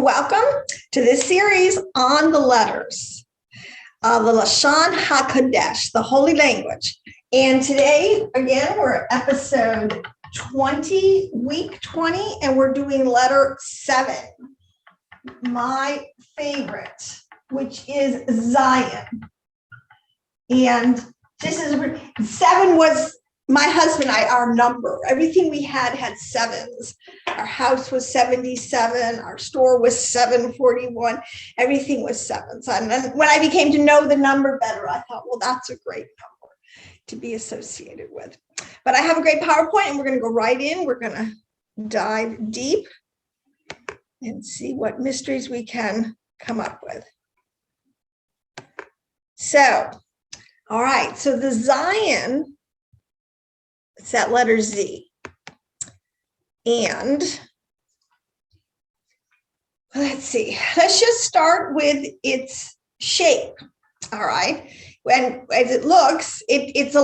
Welcome to this series on the letters of the Lashon Hakodesh, the holy language. And today, again, we're at episode 20, week 20, and we're doing letter 7, my favorite, which is Zayin. And this is 7 was my husband and I, our number. Everything we had sevens. Our house was 77. Our store was 741. Everything was sevens. And then when I became to know the number better, I thought, well, that's a great number to be associated with. But I have a great PowerPoint, and we're going to go right in. We're going to dive deep and see what mysteries we can come up with. So, all right. So the Zayin, it's that letter Z. And let's see, let's just start with its shape. All right. And as it looks, it's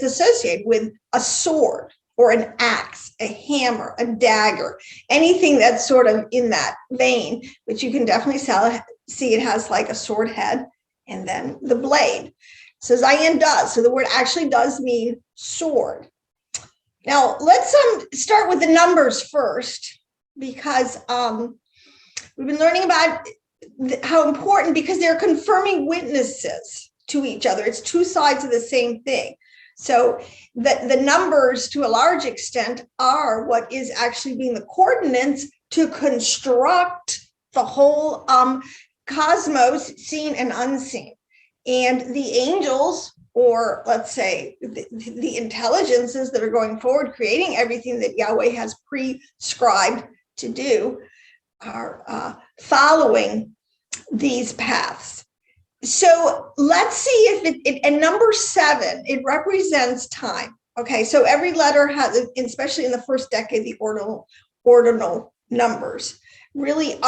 associated with a sword or an axe, a hammer, a dagger, anything that's sort of in that vein, which you can definitely see it has like a sword head and then the blade. So Zayin does. So the word actually does mean sword. Now, let's start with the numbers first, because we've been learning about how important, because they're confirming witnesses to each other. It's two sides of the same thing. So the numbers, to a large extent, are what is actually being the coordinates to construct the whole cosmos, seen and unseen. And the angels, or let's say the intelligences that are going forward, creating everything that Yahweh has prescribed to do, are following these paths. So let's see if and number 7, it represents time. Okay, so every letter has, especially in the first decade, the ordinal numbers really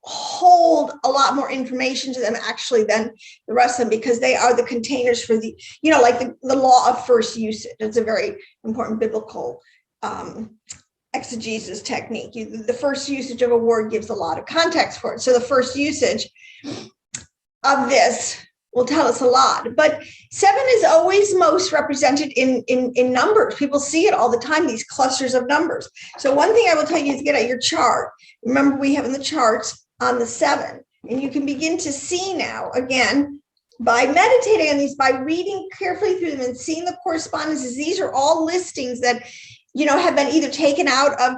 hold a lot more information to them actually than the rest of them, because they are the containers for the, like the law of first usage. It's a very important biblical exegesis technique. The first usage of a word gives a lot of context for it. So the first usage of this will tell us a lot. But 7 is always most represented in numbers. People see it all the time, these clusters of numbers. So one thing I will tell you is get out your chart. Remember, we have in the charts on the 7, and you can begin to see now, again, by meditating on these, by reading carefully through them and seeing the correspondences. These are all listings that, have been either taken out of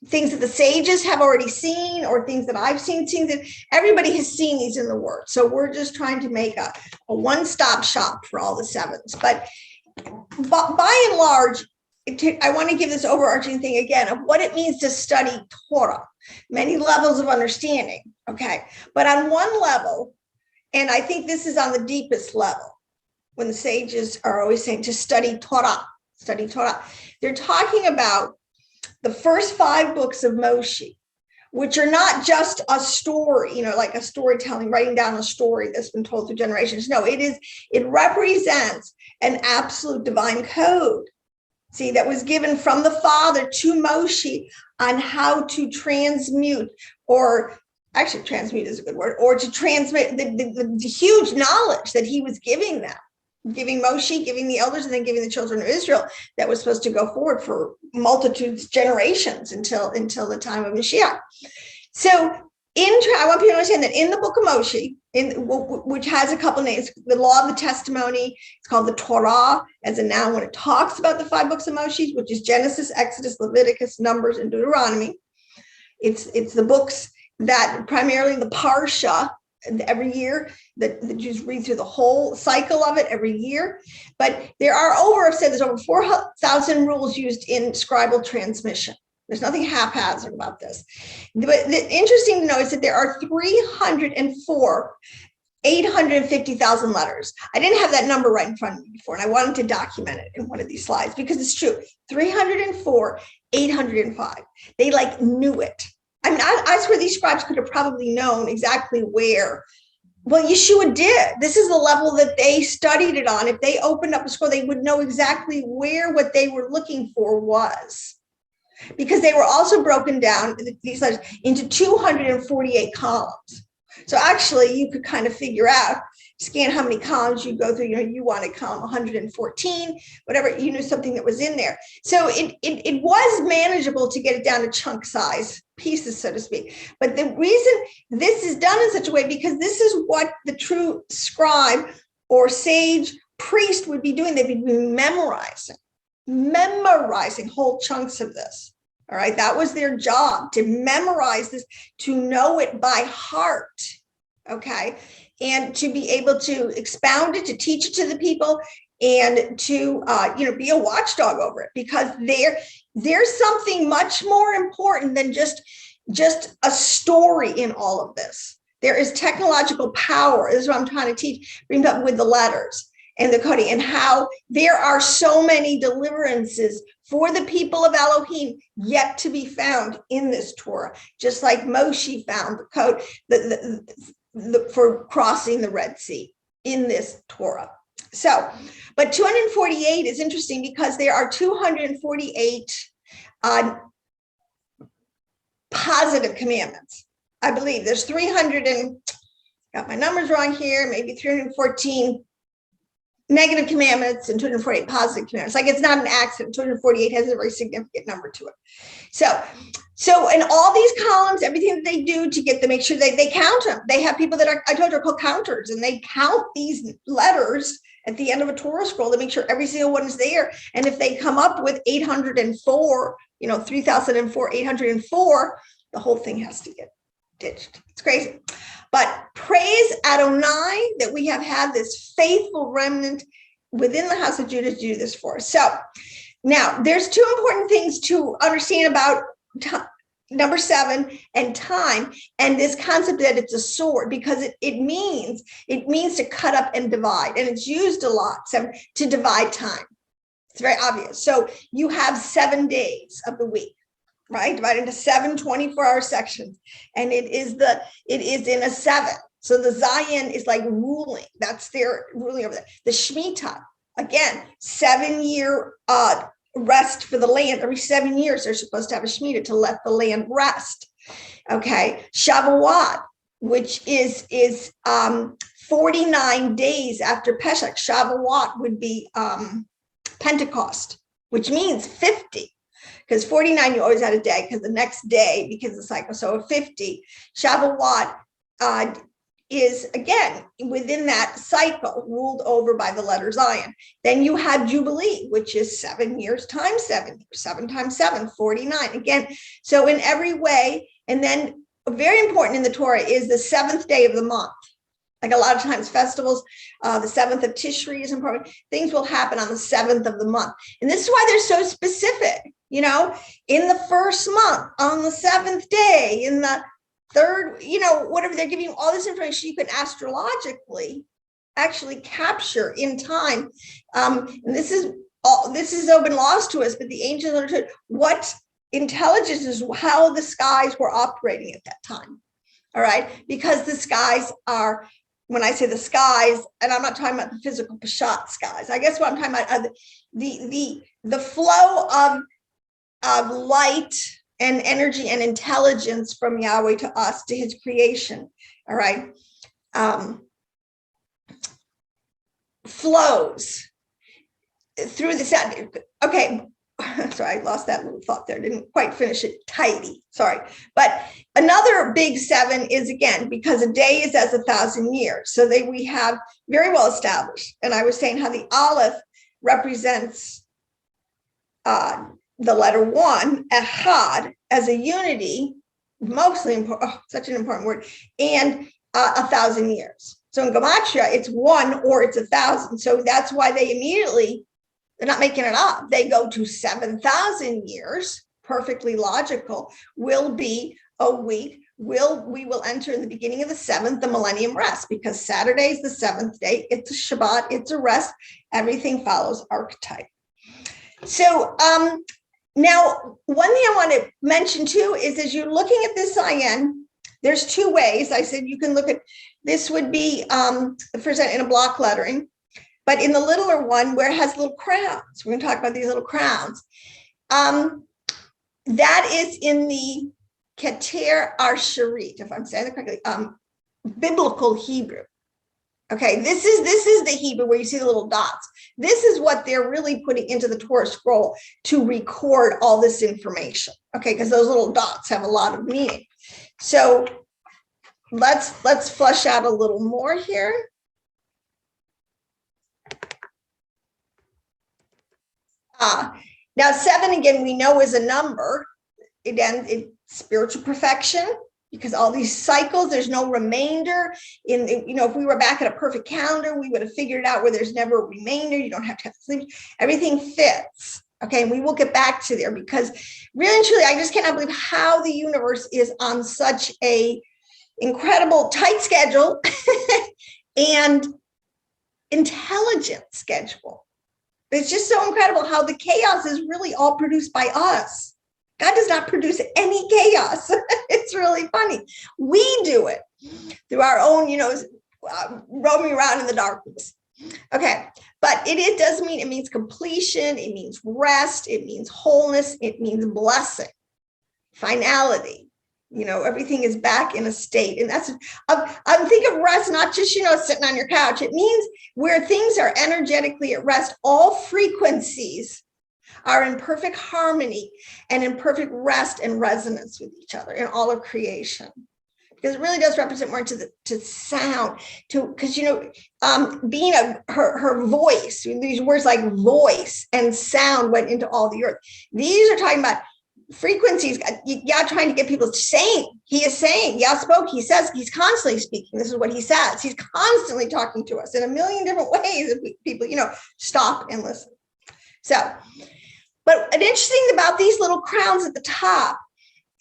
things that the sages have already seen, or things that I've seen, things that everybody has seen these in the word. So we're just trying to make a one-stop shop for all the 7s. But by and large, I want to give this overarching thing again of what it means to study Torah. Many levels of understanding, okay? But on one level, and I think this is on the deepest level, when the sages are always saying to study Torah, they're talking about the first 5 books of Moshe, which are not just a story, like a storytelling, writing down a story that's been told through generations. No, it represents an absolute divine code. See, that was given from the Father to Moshe on how to transmute, or actually transmute is a good word, or to transmit the huge knowledge that he was giving them, giving Moshe, giving the elders, and then giving the children of Israel, that was supposed to go forward for multitudes, generations until the time of Mashiach. So I want people to understand that in the book of Moshe, which has a couple names, the law of the testimony, it's called the Torah as a noun when it talks about the 5 books of Moshe, which is Genesis, Exodus, Leviticus, Numbers, and Deuteronomy. It's the books that primarily the Parsha, every year that the Jews read through the whole cycle of it every year. But there are there's over 4,000 rules used in scribal transmission. There's nothing haphazard about this. But the interesting to know is that there are 850,000 letters. I didn't have that number right in front of me before, and I wanted to document it in one of these slides because it's true. 304, 805. They knew it. I mean, I swear these scribes could have probably known exactly where. Well, Yeshua did. This is the level that they studied it on. If they opened up a scroll, they would know exactly where what they were looking for was. because they were also broken down, these letters, into 248 columns. So actually, you could kind of figure out, scan how many columns you go through. You wanted column 114, whatever, you knew something that was in there. So it was manageable to get it down to chunk size pieces, so to speak. But the reason this is done in such a way, because this is what the true scribe or sage priest would be doing. They'd be memorizing whole chunks of this. All right, that was their job, to memorize this, to know it by heart. Okay, and to be able to expound it, to teach it to the people, and to be a watchdog over it, because there's something much more important than just a story in all of this. There is technological power. This is what I'm trying to teach, bring up with the letters and the coding, and how there are so many deliverances for the people of Elohim yet to be found in this Torah, just like Moshe found the code for crossing the Red Sea in this Torah. So, but 248 is interesting because there are 248 positive commandments. I believe there's 300 and, got my numbers wrong here, maybe 314 negative commandments and 248 positive commandments. Like, it's not an accident. 248 has a very significant number to it. So in all these columns, everything that they do to get to make sure they count them. They have people that I told you are called counters, and they count these letters at the end of a Torah scroll to make sure every single one is there. And if they come up with 804, 3004, 804, the whole thing has to get ditched. It's crazy. But praise Adonai that we have had this faithful remnant within the house of Judah to do this for us. So now there's two important things to understand about number 7 and time, and this concept that it's a sword, because it means to cut up and divide, and it's used a lot to divide time. It's very obvious. So you have 7 days of the week, right? Divided into 7 24-hour sections. And it is in a 7. So the Zayin is like ruling. That's their ruling over there. The Shemitah, again, 7-year rest for the land. Every 7 years, they're supposed to have a Shemitah to let the land rest. Okay. Shavuot, which is 49 days after Pesach. Shavuot would be Pentecost, which means 50. Because 49, you always had a day, because the next day, because the cycle. So 50, Shavuot is, again, within that cycle, ruled over by the letter Zayin. Then you have Jubilee, which is 7 years times 7 years, 7 times 7, 49. Again, so in every way. And then very important in the Torah is the 7th day of the month. Like a lot of times festivals, the 7th of Tishri is important. Things will happen on the 7th of the month. And this is why they're so specific, in the first month, on the 7th day, in the third, whatever. They're giving you all this information you can astrologically actually capture in time. And this has all been lost to us, but the ancients understood what intelligence is, how the skies were operating at that time. All right, because the skies are, when I say the skies, and I'm not talking about the physical Peshat skies, I guess what I'm talking about, the flow of light and energy and intelligence from Yahweh to us, to his creation, all right, flows through the sound. Okay, sorry, I lost that little thought there. Didn't quite finish it tidy. Sorry. But another big 7 is, again, because a day is as 1,000 years. So we have very well established. And I was saying how the Aleph represents the letter 1, Echad, as a unity, mostly important, such an important word, and 1,000 years. So in Gematria, it's 1 or it's 1,000. So that's why they immediately, they're not making it up. They go to 7,000 years, perfectly logical, will be a week. We will enter in the beginning of the 7th, the millennium rest, because Saturday is the 7th day. It's a Shabbat, it's a rest. Everything follows archetype. So now, one thing I want to mention too is, as you're looking at this Zayin, there's 2 ways. I said you can look at, this would be the first in a block lettering. But in the littler one, where it has little crowns, we're going to talk about these little crowns. that is in the Keter Arsharit, if I'm saying it correctly, biblical Hebrew. Okay, this is the Hebrew where you see the little dots. This is what they're really putting into the Torah scroll to record all this information. Okay, because those little dots have a lot of meaning. So let's flesh out a little more here. Now 7, again, we know is a number. It ends in spiritual perfection, because all these cycles, there's no remainder. If we were back at a perfect calendar, we would have figured out where there's never a remainder. You don't have to sleep. Everything fits. Okay, and we will get back to there, because really and truly, I just cannot believe how the universe is on such a incredible tight schedule and intelligent schedule. It's just so incredible how the chaos is really all produced by us. God does not produce any chaos. It's really funny. We do it through our own, roaming around in the darkness. Okay, but it does mean, it means completion, it means rest, it means wholeness, it means blessing, finality. Everything is back in a state. And that's, I think of rest, not just, sitting on your couch. It means where things are energetically at rest, all frequencies are in perfect harmony and in perfect rest and resonance with each other in all of creation. Because it really does represent more to sound, because being her voice, these words like voice and sound went into all the earth. These are talking about frequencies. Yah trying to get people saying. He is saying. Yah spoke. He says. He's constantly speaking. This is what he says. He's constantly talking to us in a million different ways. If people, stop and listen. So, but an interesting thing about these little crowns at the top.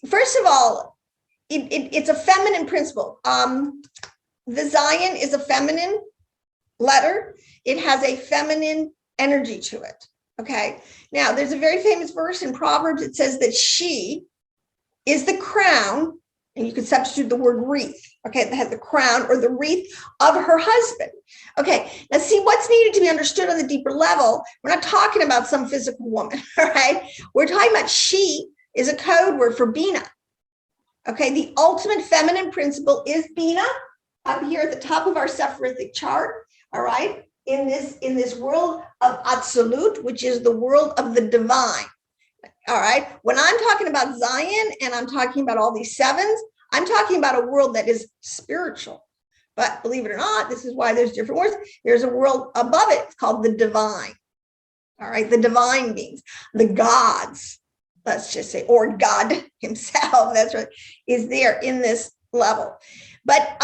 First of all, it's a feminine principle. The Zayin is a feminine letter. It has a feminine energy to it. Okay. Now, there's a very famous verse in Proverbs. It says that she is the crown, and you could substitute the word wreath. Okay, that has the crown or the wreath of her husband. Okay, now see what's needed to be understood on the deeper level. We're not talking about some physical woman, all right? We're talking about she is a code word for Bina. Okay, the ultimate feminine principle is Bina up here at the top of our Sefiroth chart, all right? In this world of Absolute, which is the world of the divine. All right. When I'm talking about Zayin and I'm talking about all these sevens, I'm talking about a world that is spiritual. But believe it or not, this is why there's different words. There's a world above it. It's called the divine. All right. The divine beings, the gods, let's just say, or God himself, that's right, is there in this level. But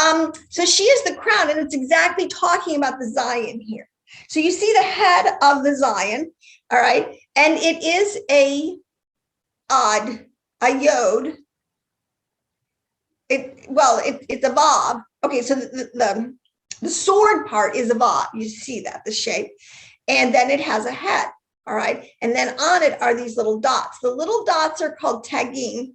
so she is the crown, and it's exactly talking about the Zayin here. So you see the head of the Zayin, all right, and it is a yod. It's a vav. Okay, so the sword part is a vav. You see that, the shape, and then it has a head, all right, and then on it are these little dots. The little dots are called tagim.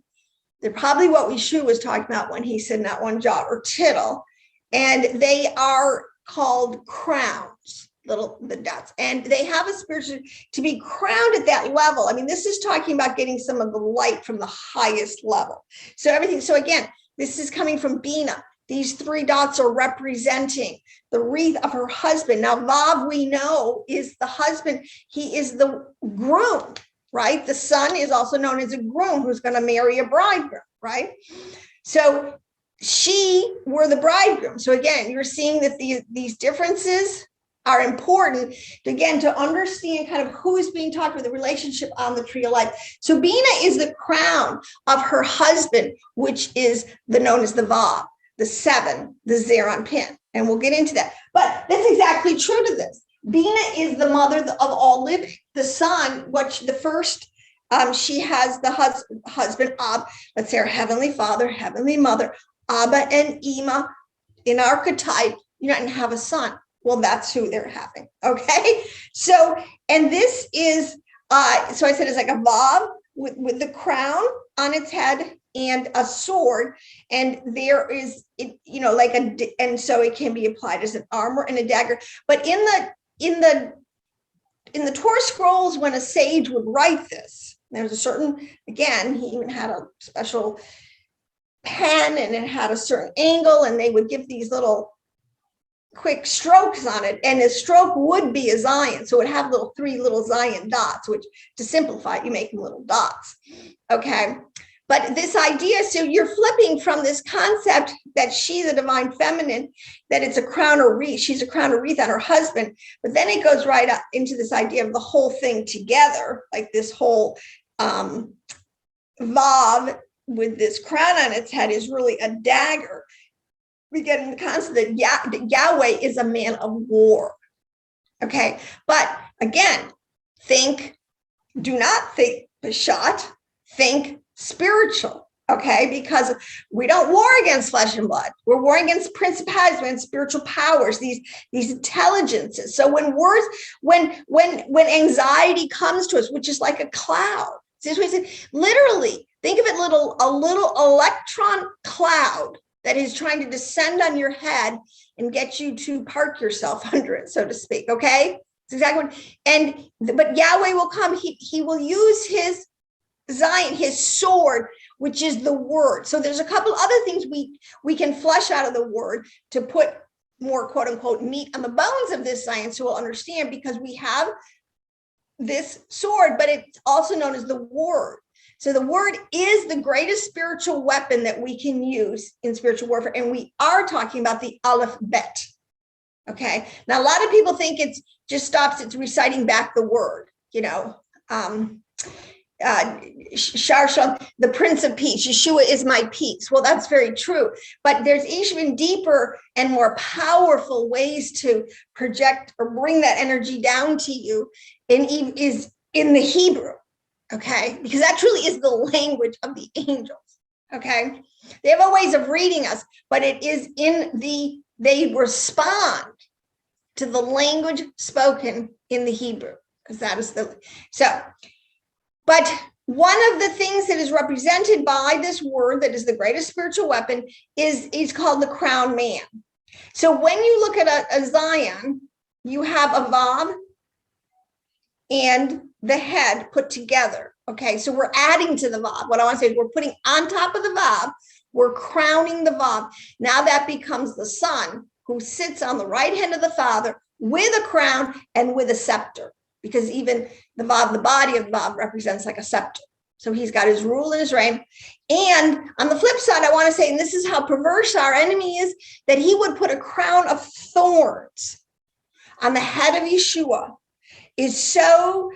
They're probably what Yeshua was talking about when he said not one jot or tittle. And they are called crowns, the dots. And they have a spiritual, to be crowned at that level. I mean, this is talking about getting some of the light from the highest level. So everything. So again, this is coming from Bina. These 3 dots are representing the wreath of her husband. Now, Vav, we know, is the husband. He is the groom. Right? The son is also known as a groom who's going to marry a bridegroom, right? So she were the bridegroom. So again, you're seeing that these differences are important, to understand kind of who is being talked about, the relationship on the tree of life. So Bina is the crown of her husband, which is known as the Vav, the 7, the Zeron pin. And we'll get into that. But that's exactly true to this. Bina is the mother of all living. The son, the first, she has the husband, Ab, let's say our heavenly father, heavenly mother, Abba and Ima. In archetype, you're not going to have a son. Well, that's who they're having. Okay. So, and this is, so I said it's like a vav with the crown on its head and a sword. And there is, and so it can be applied as an armor and a dagger. But in the Torah scrolls, when a sage would write this, There's a certain, again, he even had a special pen and it had a certain angle, and they would give these little quick strokes on it, and a stroke would be a Zayin. So it would have three little Zayin dots, which to simplify it, you make them little dots. Okay. But this idea, so you're flipping from this concept that she's a divine feminine, that it's a crown or wreath. She's a crown or wreath on her husband. But then it goes right up into this idea of the whole thing together, like this whole Vav with this crown on its head is really a dagger. We get in the concept that Yahweh is a man of war. Okay. But again, do not think Peshat, think spiritual, okay? Because we don't war against flesh and blood. We're warring against principalities and spiritual powers, these intelligences. So when anxiety comes to us, which is like a cloud, literally think of it a little electron cloud that is trying to descend on your head and get you to park yourself under it, so to speak. Okay, it's exactly what. But Yahweh will come. He will use his Zayin, his sword, which is the word. So there's a couple other things we can flesh out of the word to put more quote unquote meat on the bones of this Zayin, so we'll understand, because we have this sword, but it's also known as the word. So the word is the greatest spiritual weapon that we can use in spiritual warfare. And we are talking about the Aleph Bet. Okay. Now, a lot of people think it's just stops at reciting back the word, Sharshan, the Prince of Peace, Yeshua is my peace. Well, that's very true. But there's even deeper and more powerful ways to project or bring that energy down to you, and is in the Hebrew. Okay, because that truly is the language of the angels. Okay, they have ways of reading us, but it is they respond to the language spoken in the Hebrew, because that is but one of the things that is represented by this word that is the greatest spiritual weapon is called the crown man. So when you look at a Zayin, you have a Vav and the head put together. Okay, so we're adding to the Vav. What I want to say is we're putting on top of the Vav, we're crowning the Vav. Now that becomes the Son, who sits on the right hand of the Father with a crown and with a scepter, because even the Vav, the body of the Vav, represents like a scepter. So he's got his rule and his reign. And on the flip side, I want to say, and this is how perverse our enemy is, that he would put a crown of thorns on the head of Yeshua. Is so,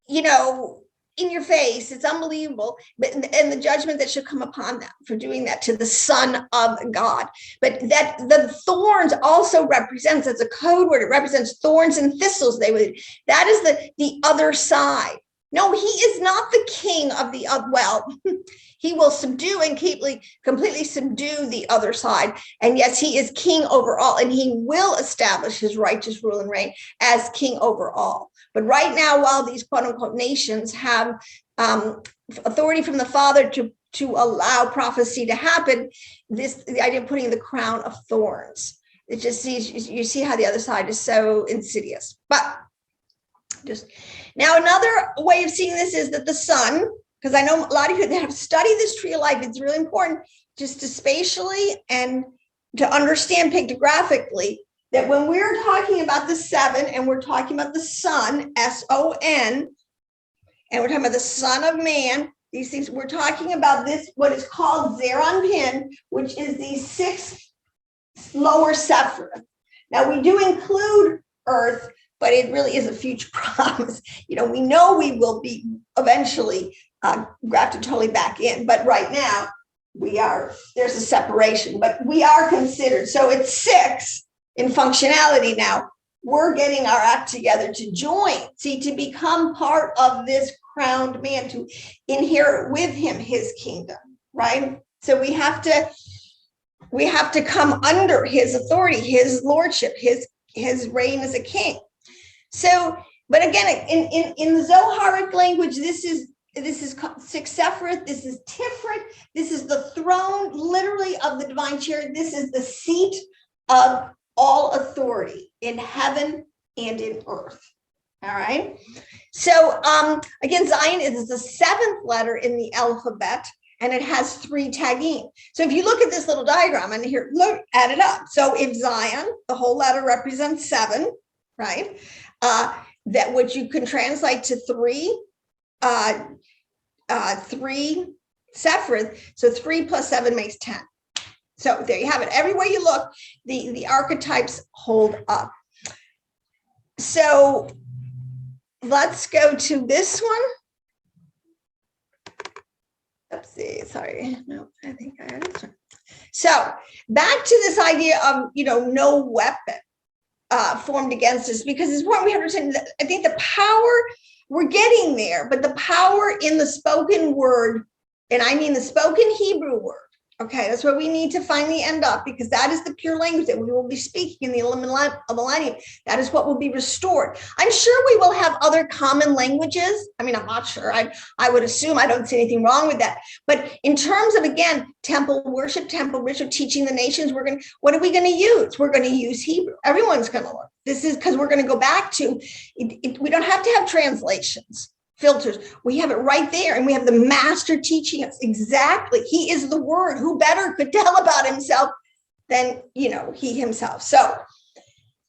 in your face. It's unbelievable. And the judgment that should come upon them for doing that to the Son of God. But that the thorns also represents, as a code word, it represents thorns and thistles. That is the other side. No, he is not the king of the, he will subdue and completely subdue the other side. And yes, he is king over all, and he will establish his righteous rule and reign as king over all. But right now, while these quote unquote nations have authority from the Father to allow prophecy to happen, the idea of putting the crown of thorns, it just you see how the other side is so insidious. But just now, another way of seeing this is that the sun, because I know a lot of you that have studied this tree of life, it's really important just to spatially and to understand pictographically that when we're talking about the seven and we're talking about the sun, S-O-N, and we're talking about the Son of Man, these things, we're talking about this, what is called Zeron Pin, which is the 6 lower Sefirot. Now, we do include Earth, but it really is a future promise. We know we will be eventually grafted totally back in, but right now there's a separation, but we are considered. So it's 6 in functionality now. We're getting our act together to join, to become part of this crowned man, to inherit with him his kingdom, right? So we have to come under his authority, his lordship, his reign as a king. So, but again, in the Zoharic language, this is 6 Sefiroth, this is Tiferet, this is the throne, literally, of the divine chair. This is the seat of all authority in heaven and in earth. All right. So again, Zayin is the 7th letter in the alphabet, and it has 3 tagim. So if you look at this little diagram, and here, look, add it up. So if Zayin, the whole letter represents 7, right? That which you can translate to 3 Sefiroth. So 3 plus 7 makes 10. So there you have it. Everywhere you look, the archetypes hold up. So let's go to this one. Oopsie, sorry. No, I think I got this one. So back to this idea of, no weapon formed against us, because it's what we understand. I think the power, we're getting there, but the power in the spoken word, and I mean the spoken Hebrew word, okay, that's where we need to finally end up, because that is the pure language that we will be speaking in the millennium. That is what will be restored. I'm sure we will have other common languages. I mean, I'm not sure. I would assume, I don't see anything wrong with that. But in terms of, again, temple worship, temple ritual, teaching the nations, what are we going to use? We're going to use Hebrew. Everyone's going to learn. This is because we're going to go back to, we don't have to have translations. Filters, we have it right there, and we have the master teaching us exactly. He is the word. Who better could tell about himself than he himself? So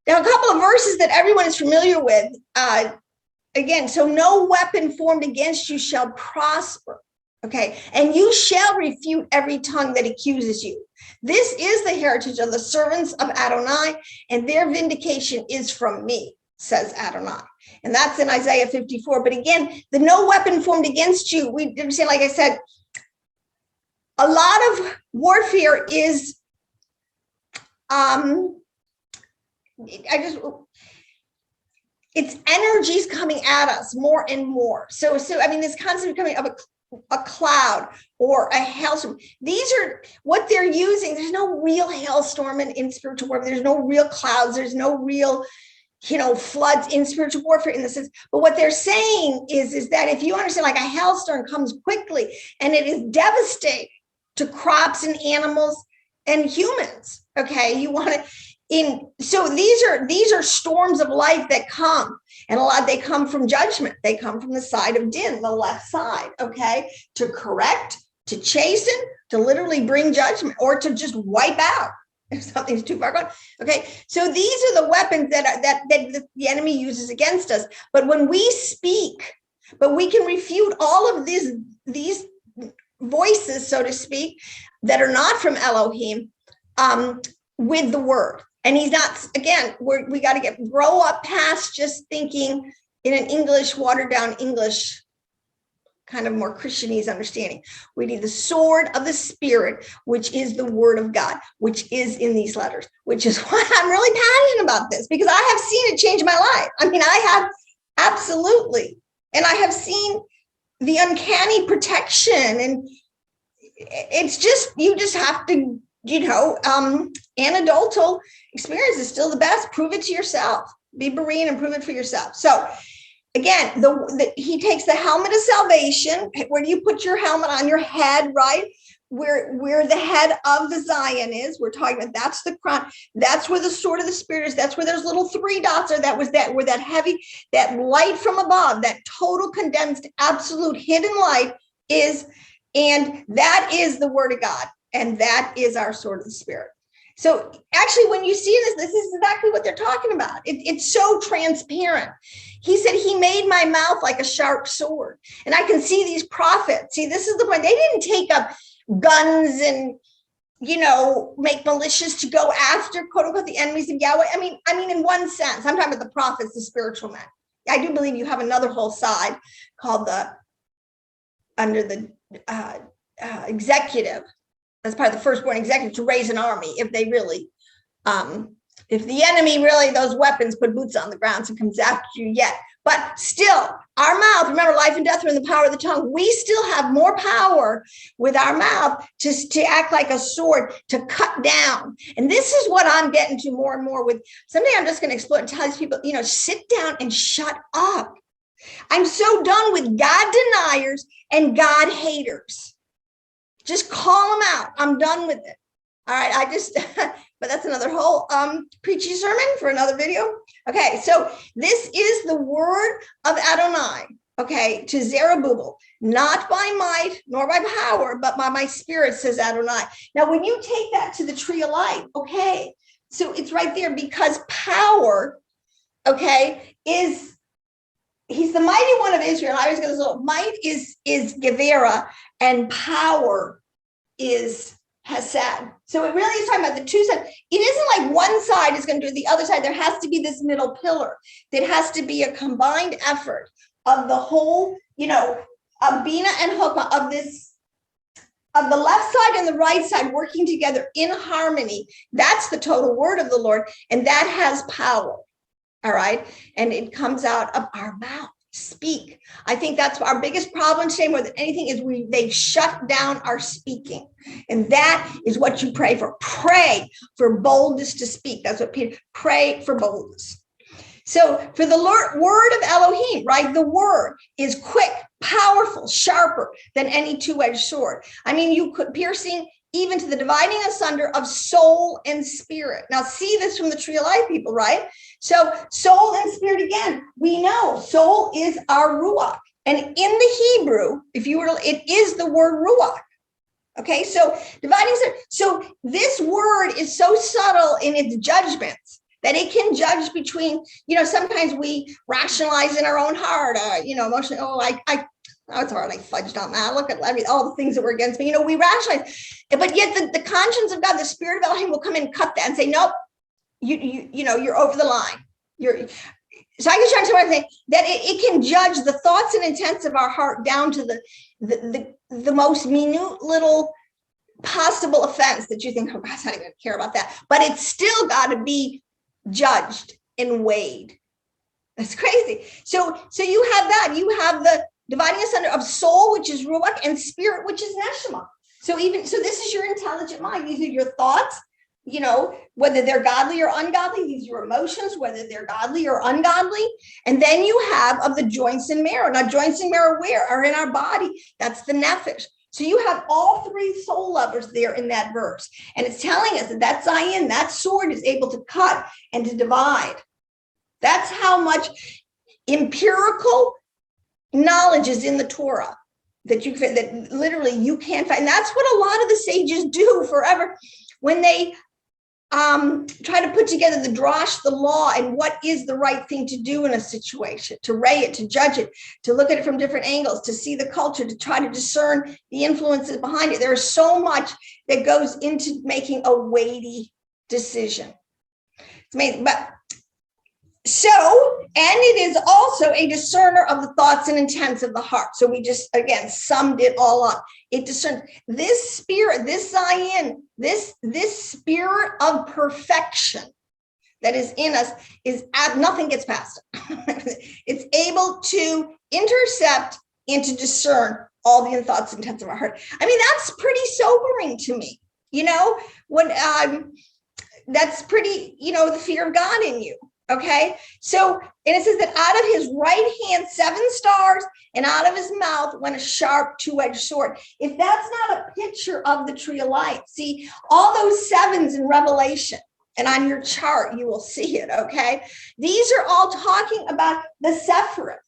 now a couple of verses that everyone is familiar with. Again, so no weapon formed against you shall prosper. Okay, and you shall refute every tongue that accuses you. This is the heritage of the servants of Adonai, and their vindication is from me, says Adonai. And that's in Isaiah 54. But again, the no weapon formed against you, we understand, like I said, a lot of warfare is, it's energies coming at us more and more. So I mean, this concept coming of a cloud or a hailstorm. These are what they're using. There's no real hailstorm in spiritual warfare. There's no real clouds. There's no real floods in spiritual warfare in the sense, but what they're saying is that if you understand, like a hailstorm comes quickly and it is devastating to crops and animals and humans. Okay, you want to so these are storms of life that come, and a lot they come from judgment. They come from the side of din, the left side. Okay, to correct, to chasten, to literally bring judgment, or to just wipe out if something's too far gone. Okay, so these are the weapons that the enemy uses against us. But when we speak, but we can refute all of these voices, so to speak, that are not from Elohim, with the word. And he's not, again, we got to grow up past just thinking in an English, watered down English, kind of more Christianese understanding. We need the sword of the Spirit, which is the word of God, which is in these letters, which is why I'm really passionate about this, because I have seen it change my life. I mean, I have absolutely. And I have seen the uncanny protection. And it's just, you just have to, anecdotal experience is still the best. Prove it to yourself. Be Berean and prove it for yourself. So again, he takes the helmet of salvation. Where do you put your helmet? On your head, right? Where the head of the Zayin is. We're talking about, that's the crown. That's where the sword of the Spirit is. That's where those little 3 dots are. Where that heavy, that light from above, that total condensed, absolute hidden light is. And that is the word of God. And that is our sword of the Spirit. So actually, when you see this is exactly what they're talking about. It's so transparent. He said, he made my mouth like a sharp sword. And I can see these prophets. See, this is the point. They didn't take up guns and, make militias to go after, quote unquote, the enemies of Yahweh. I mean, in one sense, I'm talking about the prophets, the spiritual men. I do believe you have another whole side called under the executive. That's part of the firstborn executive, to raise an army if they really, if the enemy really, those weapons put boots on the ground, so comes after you yet. But still, our mouth, remember, life and death are in the power of the tongue. We still have more power with our mouth to act like a sword, to cut down. And this is what I'm getting to more and more with. Someday I'm just going to explore and tell these people, sit down and shut up. I'm so done with God deniers and God haters. Just call them out. I'm done with it. All right. but that's another whole preachy sermon for another video. Okay, so this is the word of Adonai, okay, to Zerubbabel, not by might nor by power, but by my spirit, says Adonai. Now, when you take that to the tree of life, okay, so it's right there, because power, okay, is, he's the mighty one of Israel. I always go, so might is Gevera, and power is Hesed. So it really is talking about the two sides. It isn't like one side is going to do the other side. There has to be this middle pillar. There has to be a combined effort of the whole, of Bina and Hokmah, of this, of the left side and the right side working together in harmony. That's the total word of the Lord, and that has power. All right. And it comes out of our mouth. Speak. I think that's our biggest problem today, more than anything, is they've shut down our speaking. And that is what you pray for. Pray for boldness to speak. That's what Peter, pray for boldness. So for the word of Elohim, right? The word is quick, powerful, sharper than any two-edged sword. I mean, you could piercing even to the dividing asunder of soul and spirit. Now, see this from the tree of life, people, right? So soul and spirit, again, we know soul is our ruach. And in the Hebrew, if you were to, it is the word ruach. Okay, so dividing. So this word is so subtle in its judgments that it can judge between, sometimes we rationalize in our own heart, emotionally, it's hard. I fudged on that. Look at all the things that were against me. We rationalize, but yet the conscience of God, the spirit of Elohim, will come in and cut that and say, nope, you're over the line. So I guess I'm trying to say that it can judge the thoughts and intents of our heart down to the most minute little possible offense that you think, oh, God's not even going to care about that. But it's still got to be judged and weighed. That's crazy. So you have that. You have the dividing asunder of soul, which is ruach, and spirit, which is neshama. So this is your intelligent mind. These are your thoughts, whether they're godly or ungodly. These are your emotions, whether they're godly or ungodly. And then you have of the joints and marrow. Now, joints and marrow where? Are in our body. That's the nefesh. So you have all three soul levers there in that verse. And it's telling us that Zayin, that sword, is able to cut and to divide. That's how much empirical knowledge is in the Torah that literally you can't find. And that's what a lot of the sages do forever when they try to put together the drash, the law, and what is the right thing to do in a situation, to weigh it, to judge it, to look at it from different angles, to see the culture, to try to discern the influences behind it. There's so much that goes into making a weighty decision. It's amazing. But and it is also a discerner of the thoughts and intents of the heart. So we just, again, summed it all up. It discerns this spirit, this Zayin, this spirit of perfection that is in us nothing gets past it. It's able to intercept and to discern all the thoughts and intents of our heart. I mean, that's pretty sobering to me. When that's pretty, the fear of God in you. Okay, so, and it says that out of his right hand, 7 stars, and out of his mouth went a sharp two-edged sword. If that's not a picture of the tree of life, see, all those 7s in Revelation, and on your chart, you will see it, okay? These are all talking about the Sefiroth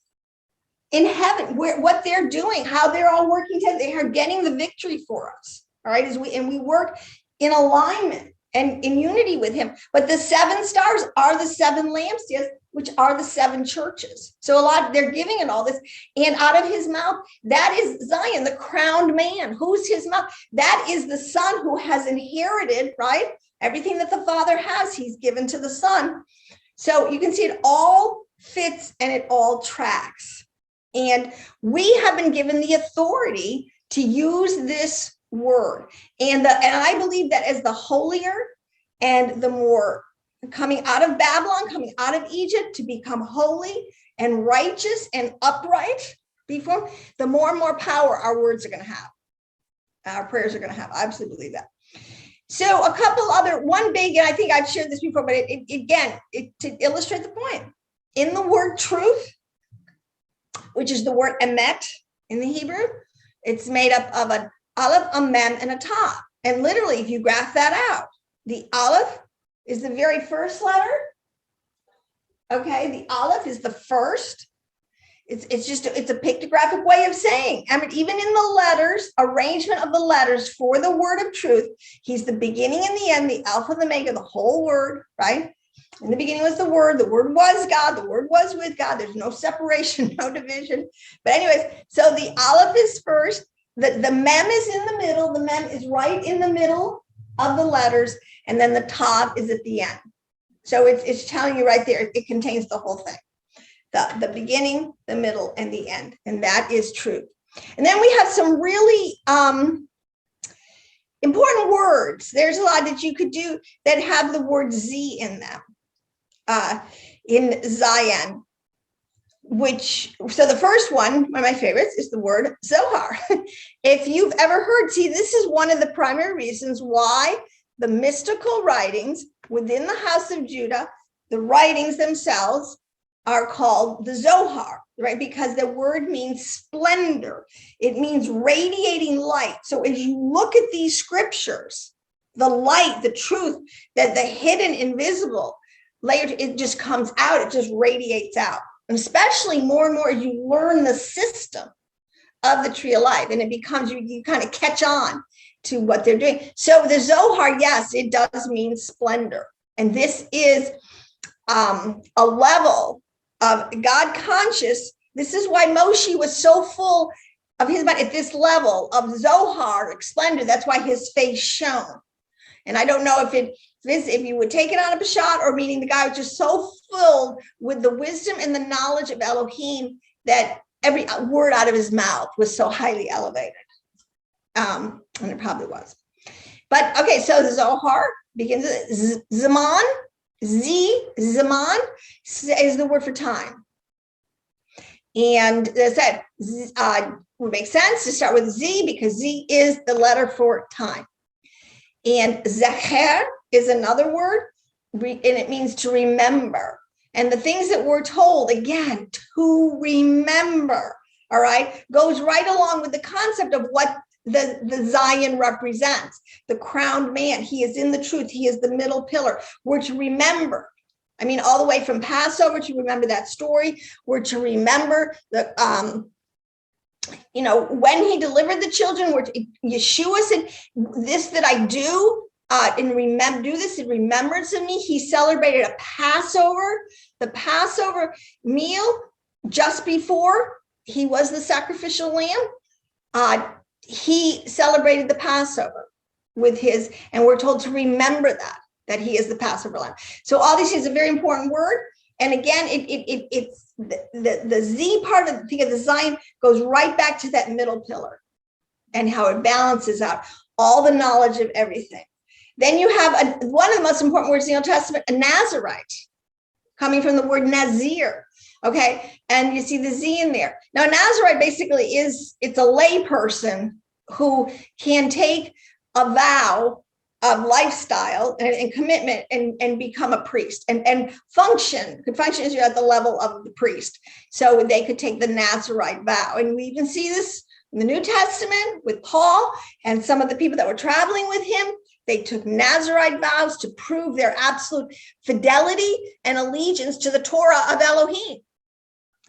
in heaven, what they're doing, how they're all working together. They are getting the victory for us, all right? And we work in alignment and in unity with him. But the 7 stars are the 7 lampstands, which are the 7 churches. So they're giving it all this. And out of his mouth, that is Zayin, the crowned man. Who's his mouth? That is the son who has inherited, right? Everything that the Father has, he's given to the Son. So you can see it all fits and it all tracks. And we have been given the authority to use this word. And I believe that as the holier and the more coming out of Babylon, coming out of Egypt to become holy and righteous and upright before, the more and more power our words are going to have. Our prayers are going to have. I absolutely believe that. So a couple one big, and I think I've shared this before, but to illustrate the point, in the word truth, which is the word emet in the Hebrew, it's made up of an aleph, a mem, and a tav. And literally, if you graph that out, The Aleph is the very first letter. Okay, the Aleph is the first. It's a pictographic way of saying. I mean, even in the letters, arrangement of the letters for the word of truth, he's the beginning and the end, the Alpha and the Omega, the whole word, right? In the beginning was the word was God, the word was with God. There's no separation, no division. But anyways, so the Aleph is first, the Mem is in the middle, the Mem is right in the middle of the letters, and then the Tav is at the end. So it's telling you right there, it contains the whole thing. The beginning, the middle, and the end. And that is truth. And then we have some really important words. There's a lot that you could do that have the word Z in them. In Zayin, so the first one of my favorites is the word Zohar. If you've ever heard, this is one of the primary reasons why the mystical writings within the house of Judah, the writings themselves, are called the Zohar, right? Because the word means splendor. It means radiating light. So as you look at these scriptures, the light, the truth, that the hidden, invisible layer, it just comes out, it just radiates out. And especially more and more as you learn the system of the tree of life, and it becomes, you kind of catch on to what they're doing. So the Zohar, yes, it does mean splendor. And this is a level of God conscious. This is why Moshe was so full of his mind at this level of Zohar, splendor. That's why his face shone. And I don't know if you would take it on a Peshat, or meaning the guy was just so filled with the wisdom and the knowledge of Elohim that every word out of his mouth was so highly elevated. And it probably was. But okay, so the Zohar begins with Zaman. Zaman is the word for time. And as I said, would make sense to start with Z because Z is the letter for time. And Zecher is another word, and it means to remember. And the things that we're told, again, to remember, all right, goes right along with the concept of what the Zayin represents, the crowned man. He is in the truth. He is the middle pillar. We're to remember. I mean, all the way from Passover to remember that story. We're to remember the, when he delivered the children, Yeshua said, this that I do, do this in remembrance of me. He celebrated a Passover, the Passover meal just before he was the sacrificial lamb. He celebrated the Passover with and we're told to remember that he is the Passover lamb. So all these is a very important word. And again, it's the Z part of the Zayin goes right back to that middle pillar and how it balances out all the knowledge of everything. Then you have one of the most important words in the Old Testament, a Nazarite, coming from the word Nazir. Okay, and you see the Z in there. Now, Nazarite basically it's a lay person who can take a vow of lifestyle and commitment and become a priest and could function as you're at the level of the priest. So they could take the Nazarite vow. And we even see this in the New Testament with Paul and some of the people that were traveling with him. They took Nazarite vows to prove their absolute fidelity and allegiance to the Torah of Elohim.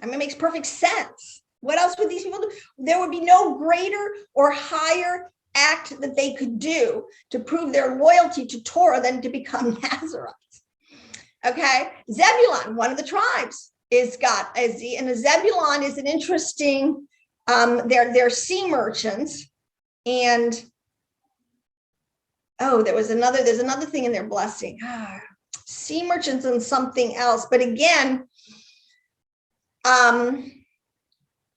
I mean, it makes perfect sense. What else would these people do? There would be no greater or higher act that they could do to prove their loyalty to Torah than to become Nazarites. Okay, Zebulun, one of the tribes, is got a Z, and a Zebulun is an interesting. They're sea merchants, and there's another thing in their blessing. Sea merchants and something else, but again,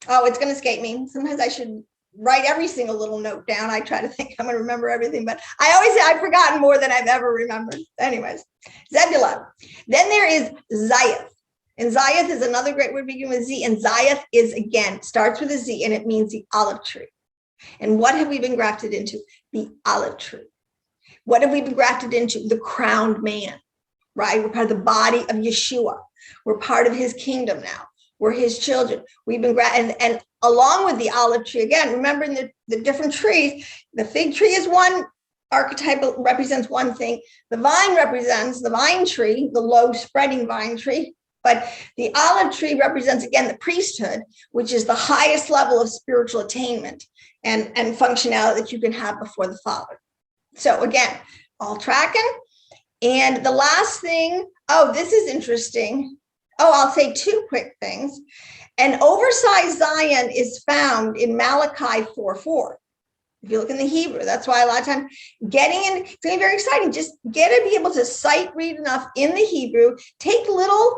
it's going to escape me. Sometimes I should write every single little note down. I try to think I'm going to remember everything, but I always say I've forgotten more than I've ever remembered. Anyways, Zebulun. Then there is Zayith. And Zayith is another great word beginning with Z. And Zayith starts with a Z, and it means the olive tree. And what have we been grafted into? The olive tree. What have we been grafted into? The crowned man, right? We're part of the body of Yeshua. We're part of his kingdom now. We're his children. We've been and along with the olive tree, again, remembering the different trees, the fig tree is one archetype represents one thing. The vine represents the vine tree, the low spreading vine tree. But the olive tree represents, again, the priesthood, which is the highest level of spiritual attainment and functionality that you can have before the Father. So again, all tracking. And the last thing, this is interesting. I'll say two quick things. An oversized Zayin is found in Malachi 4:4. If you look in the Hebrew, that's why a lot of times getting in, it's going to be very exciting. Just get to be able to sight read enough in the Hebrew, take little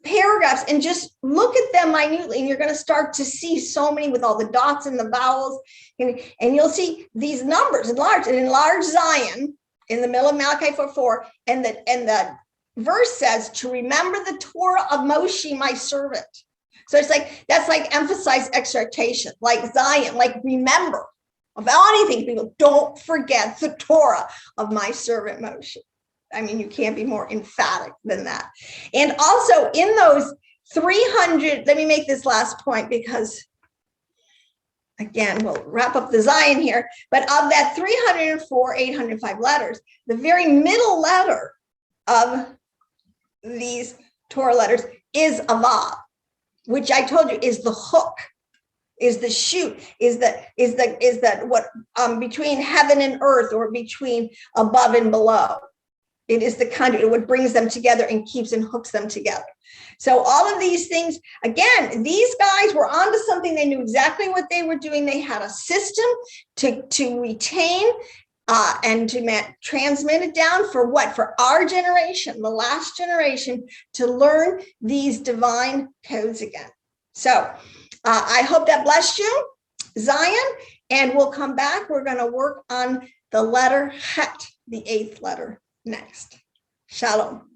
paragraphs and just look at them minutely, and you're going to start to see so many with all the dots and the vowels, and you'll see these numbers enlarged, an enlarged Zayin in the middle of Malachi 4:4, and the verse says to remember the Torah of Moshe, my servant. So it's like, that's like emphasized exhortation, like Zayin, like remember of anything, people, don't forget the Torah of my servant Moshe. I mean, you can't be more emphatic than that. And also in those 300, let me make this last point because, again, we'll wrap up the Zayin here, but of that 304, 805 letters, the very middle letter of these Torah letters is a Vav, which I told you is the hook, is the shoot, is that what between heaven and earth, or between above and below. It is the conduit, what brings them together and keeps and hooks them together. So all of these things, again, these guys were onto something. They knew exactly what they were doing. They had a system to retain and to transmit it down for what? For our generation, the last generation, to learn these divine codes again. So I hope that blessed you, Zayin, and we'll come back. We're going to work on the letter Het, the 8th letter, next. Shalom.